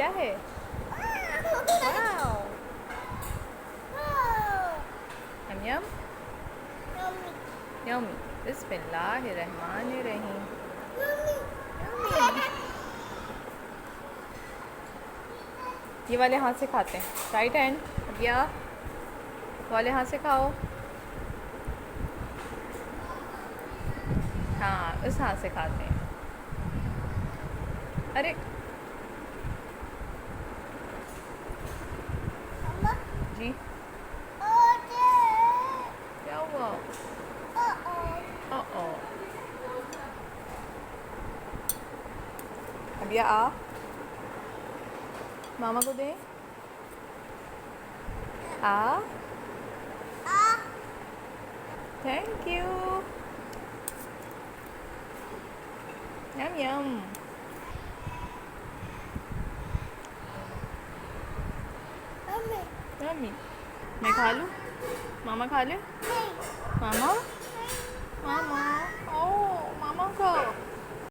क्या है? वाओ, यम यम्मी। बिस्मिल्लाहिर्रहमानिर्रहीम। ये वाले हाथ से खाते हैं, राइट हैंड। या वाले हाथ से खाओ। हाँ, उस हाथ से खाते हैं। अरे जी, क्या हुआ? ओ अब या आ, मामा को दे। आ, thank you. Yum yum. Yummy. मैं खा लूँ? मामा खा ले। मामा, मामा, ओ मामा को